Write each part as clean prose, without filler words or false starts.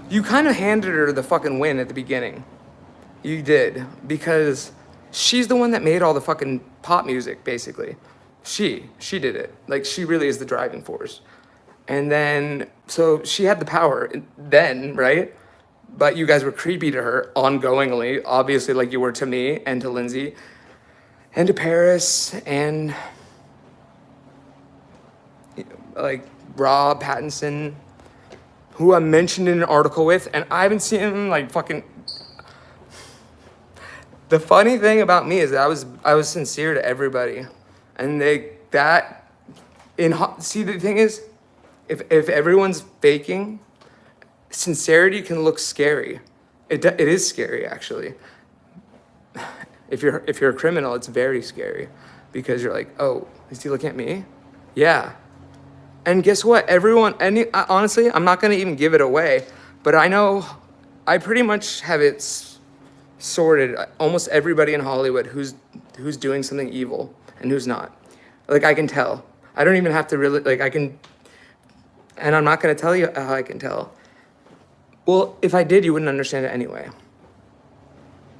You kind of handed her the fucking win at the beginning. You did, because she's the one that made all the fucking pop music, basically. She did it. Like, she really is the driving force. And then, so she had the power then, right? But you guys were creepy to her ongoingly, obviously, like you were to me and to Lindsay and to Paris and like Rob Pattinson, who I mentioned in an article with, and I haven't seen him like fucking. The funny thing about me is that I was sincere to everybody, and see, the thing is, if everyone's faking, sincerity can look scary. It is scary, actually. If you're a criminal, it's very scary, because you're like, oh, is he looking at me? Yeah. And guess what? Honestly, I'm not gonna even give it away, but I know I pretty much have it sorted. Almost everybody in Hollywood who's doing something evil and who's not. Like, I can tell. I don't even have to really, like, I can, and I'm not gonna tell you how I can tell. Well, if I did, you wouldn't understand it anyway.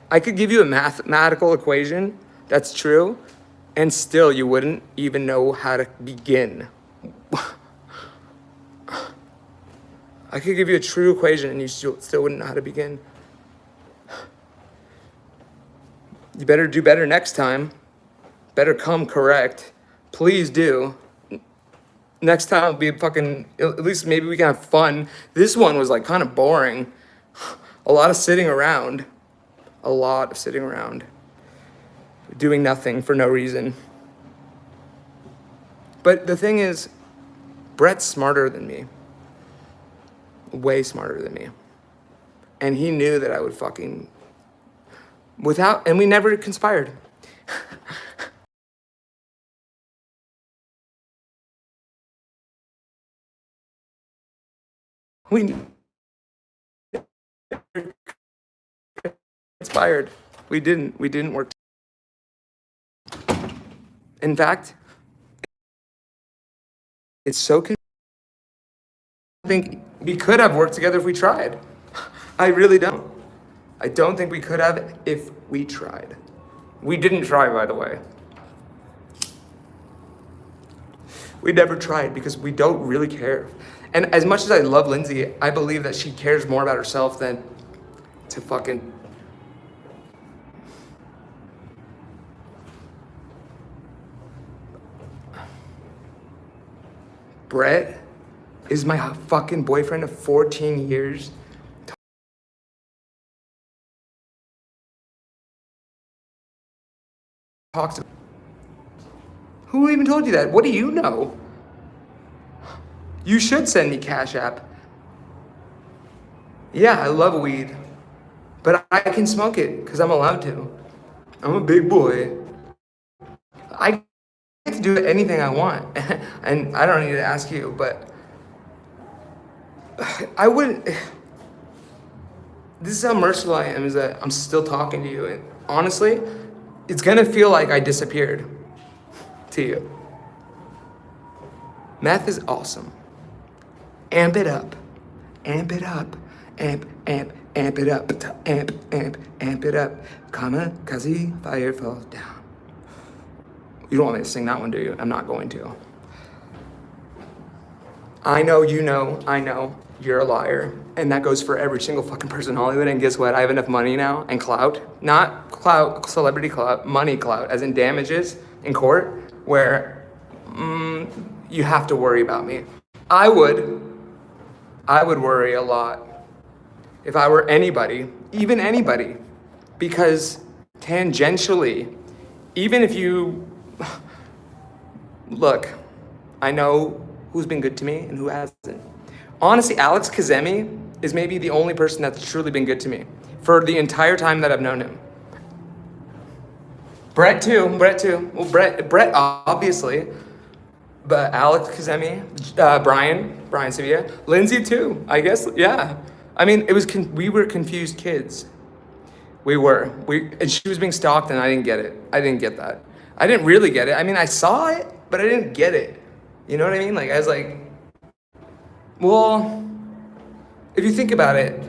I could give you a mathematical equation that's true, and still you wouldn't even know how to begin. I could give you a true equation and you still wouldn't know how to begin. You better do better next time. Better come correct. Please do. Next time it'll be fucking, at least maybe we can have fun. This one was like kind of boring. A lot of sitting around. A lot of sitting around. Doing nothing for no reason. But the thing is, Brett's smarter than me. Way smarter than me. And he knew that I would fucking, and we never conspired. We never conspired. We didn't work. In fact, it's so I think we could have worked together if we tried. I really don't. I don't think we could have if we tried. We didn't try, by the way. We never tried because we don't really care. And as much as I love Lindsay, I believe that she cares more about herself than to fucking. Brett is my fucking boyfriend of 14 years. Talks to. Who even told you that? What do you know? You should send me Cash App. Yeah, I love weed, but I can smoke it because I'm allowed to. I'm a big boy. I get to do anything I want, and I don't need to ask you, but I wouldn't. This is how merciful I am, is that I'm still talking to you, and honestly, it's gonna feel like I disappeared to you. Meth is awesome. Amp it up. Amp it up. Amp it up. Amp it up. Kamikaze, fire falls down. You don't want me to sing that one, do you? I'm not going to. I know, I know, you're a liar. And that goes for every single fucking person in Hollywood. And guess what? I have enough money now and clout. Not clout, celebrity clout, money clout, as in damages in court, where you have to worry about me. I would worry a lot if I were anybody, even anybody, because tangentially, even if you, look, I know who's been good to me and who hasn't. Honestly, Alex Kazemi is maybe the only person that's truly been good to me for the entire time that I've known him. Brett too. Well, Brett obviously, but Alex Kazemi, Brian Sevilla, Lindsay too, I guess, yeah. I mean, we were confused kids. And she was being stalked and I didn't get it. I didn't get that. I didn't really get it. I mean, I saw it, but I didn't get it. You know what I mean? Like, I was like, well, if you think about it,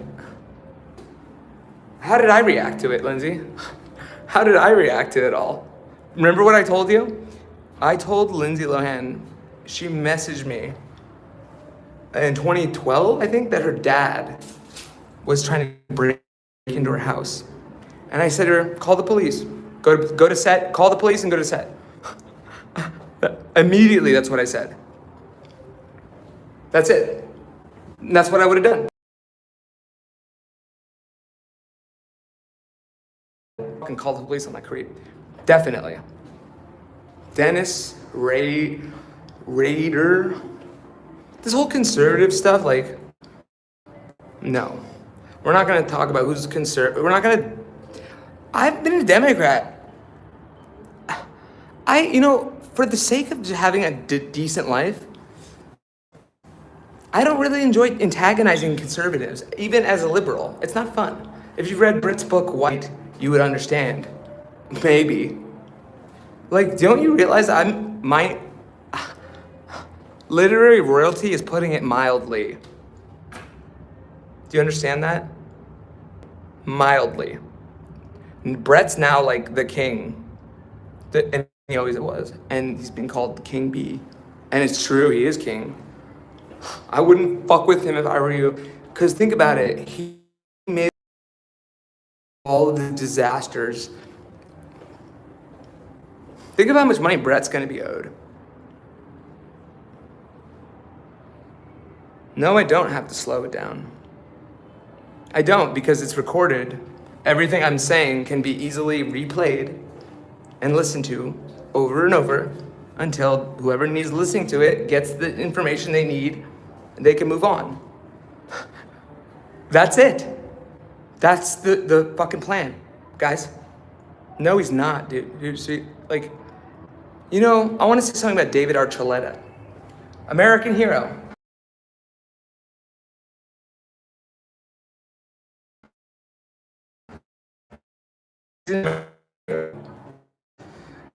how did I react to it, Lindsay? How did I react to it all? Remember what I told you? I told Lindsay Lohan, she messaged me in 2012, I think, that her dad was trying to break into her house. And I said to her, call the police. Go to set, call the police and go to set. Immediately, that's what I said. That's it. And that's what I would have done. Can call the police on that creep. Definitely. Dennis, Raider, this whole conservative stuff, like, no. We're not gonna talk about who's conservative. I've been a Democrat. For the sake of just having a decent life, I don't really enjoy antagonizing conservatives, even as a liberal. It's not fun. If you've read Britt's book, White, you would understand. Maybe. Like, don't you realize my literary royalty is putting it mildly. Do you understand that? Mildly. Brett's now like the king. And he always was. And he's been called King Bee. And it's true, he is king. I wouldn't fuck with him if I were you. Because think about it. He made all of the disasters. Think of how much money Brett's going to be owed. No, I don't have to slow it down. I don't, because it's recorded. Everything I'm saying can be easily replayed and listened to over and over until whoever needs listening to it gets the information they need and they can move on. That's it. That's the fucking plan, guys. No, he's not, dude. See, like, I want to say something about David Archuleta. American hero.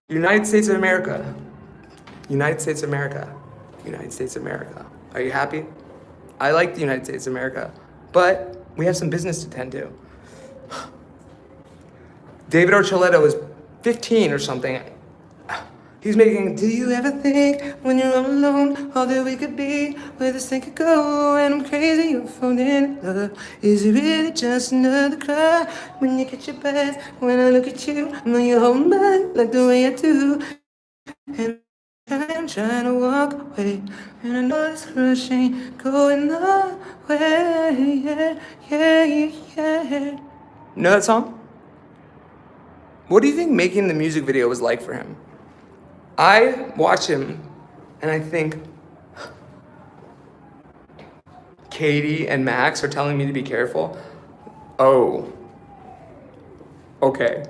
United States of America. United States of America. United States of America. Are you happy? I like the United States of America, but we have some business to tend to. David Archuleta was 15 or something. He's making, do you ever think when you're all alone, all that we could be, where this thing could go, and I'm crazy, you're falling in love. Is it really just another cry when you catch your breath? When I look at you, I know you hold back like the way I do. And I'm trying to walk away, and I know this rush ain't going nowhere. Yeah. Know that song? What do you think making the music video was like for him? I watch him and I think, Katie and Max are telling me to be careful. Oh, okay.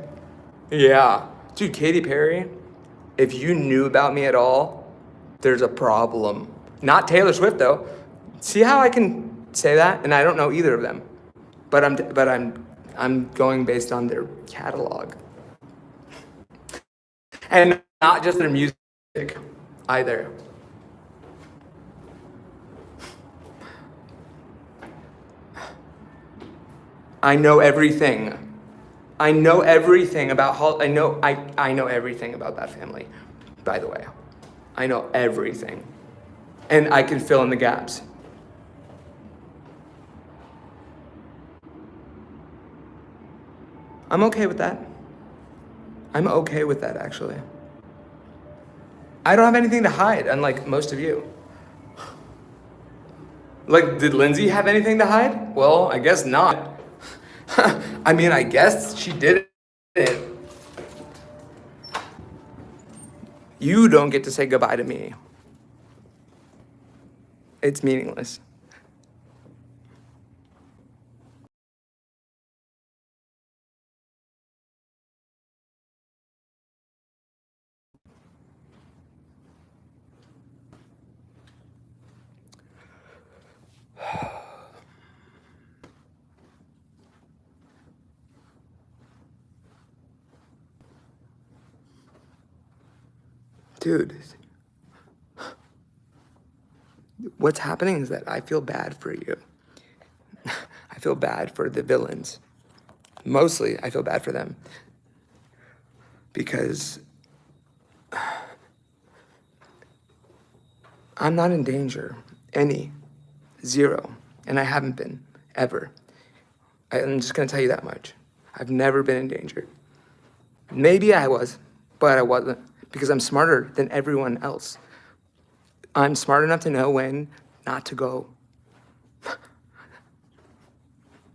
Yeah. Dude, Katy Perry, if you knew about me at all, there's a problem. Not Taylor Swift though. See how I can say that? And I don't know either of them. But I'm going based on their catalog. And not just their music either. I know everything. I know everything about I know everything about that family, by the way. I know everything. And I can fill in the gaps. I'm okay with that. I'm okay with that, actually. I don't have anything to hide, unlike most of you. Like, did Lindsay have anything to hide? Well, I guess not. I mean, I guess she did it. You don't get to say goodbye to me. It's meaningless. Dude, what's happening is that I feel bad for you. feel bad for the villains. Mostly, I feel bad for them. Because I'm not in danger. Zero. And I haven't been, ever. I'm just gonna tell you that much. I've never been in danger. Maybe I was, but I wasn't, because I'm smarter than everyone else. I'm smart enough to know when not to go.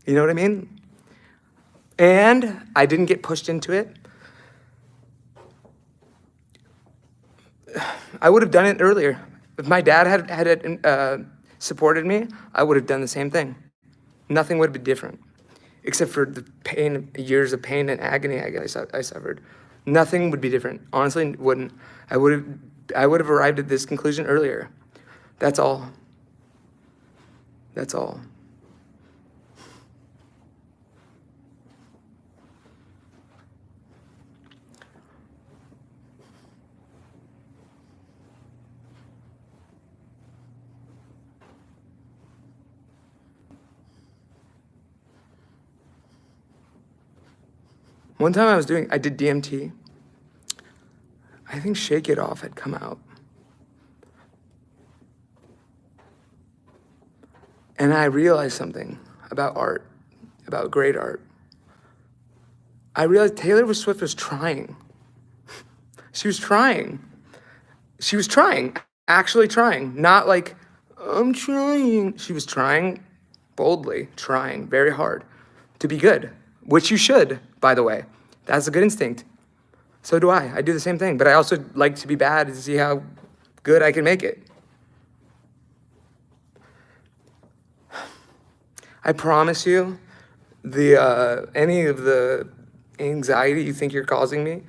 You know what I mean? And I didn't get pushed into it. I would have done it earlier. If my dad had supported me, I would have done the same thing. Nothing would have been different, except for the pain, years of pain and agony I suffered. Nothing would be different. Honestly, wouldn't. I would have arrived at this conclusion earlier. That's all. That's all. One time I did DMT. I think Shake It Off had come out. And I realized something about art, about great art. I realized Taylor Swift was trying. She was trying. She was trying, actually trying. Not like, I'm trying. She was trying boldly, trying very hard to be good, which you should, by the way. That's a good instinct. So do I. I do the same thing, but I also like to be bad to see how good I can make it. I promise you, any of the anxiety you think you're causing me,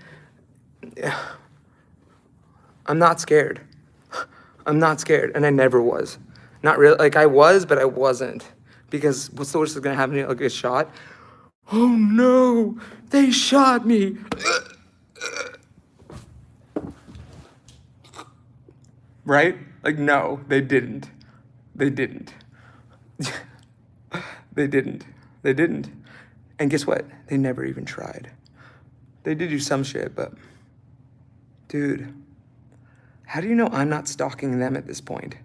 I'm not scared. I'm not scared, and I never was. Not really, like I was, but I wasn't. Because what's the worst that's gonna happen to you? I'll get shot. Oh no, they shot me. Right? Like, no, they didn't. They didn't. They didn't. They didn't. And guess what? They never even tried. They did do some shit, but dude, how do you know I'm not stalking them at this point?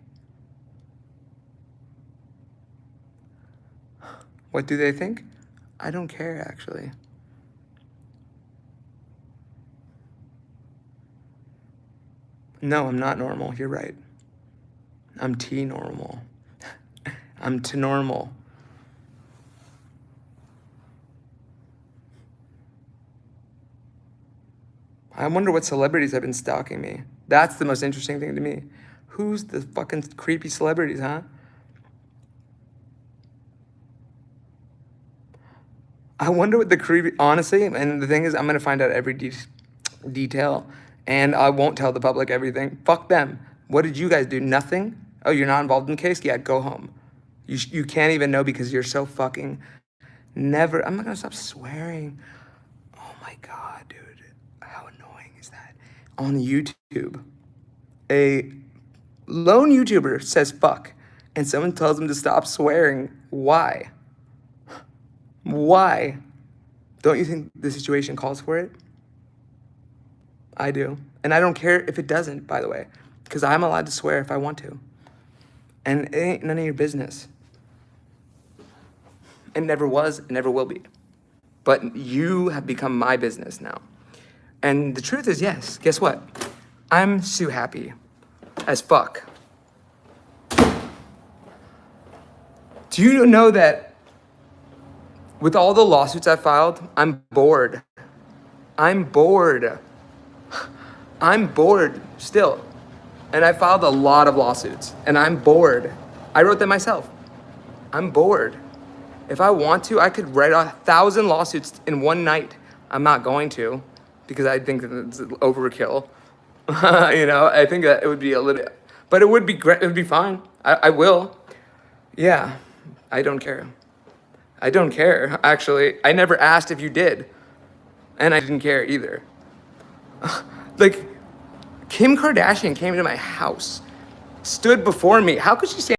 What do they think? I don't care, actually. No, I'm not normal. You're right. I'm T-normal. I'm T-normal. I wonder what celebrities have been stalking me. That's the most interesting thing to me. Who's the fucking creepy celebrities, huh? I wonder what the creepy, honestly, and the thing is, I'm gonna find out every detail, and I won't tell the public everything. Fuck them. What did you guys do? Nothing? Oh, you're not involved in the case? Yeah, go home. You can't even know because you're so fucking never. I'm not gonna stop swearing. Oh my God, dude. How annoying is that? On YouTube, a lone YouTuber says fuck, and someone tells him to stop swearing. Why? Why? Don't you think the situation calls for it? I do. And I don't care if it doesn't, by the way, because I'm allowed to swear if I want to. And it ain't none of your business. It never was, it never will be. But you have become my business now. And the truth is, yes, guess what? I'm so happy as fuck. Do you know that with all the lawsuits I filed, I'm bored. I'm bored. I'm bored still. And I filed a lot of lawsuits, and I'm bored. I wrote them myself. I'm bored. If I want to, I could write 1,000 lawsuits in one night. I'm not going to, because I think that it's overkill. I think that it would be a little, but it would be great. It would be fine. I will. Yeah, I don't care. I don't care, actually. I never asked if you did, and I didn't care either. Like, Kim Kardashian came to my house, stood before me. How could she say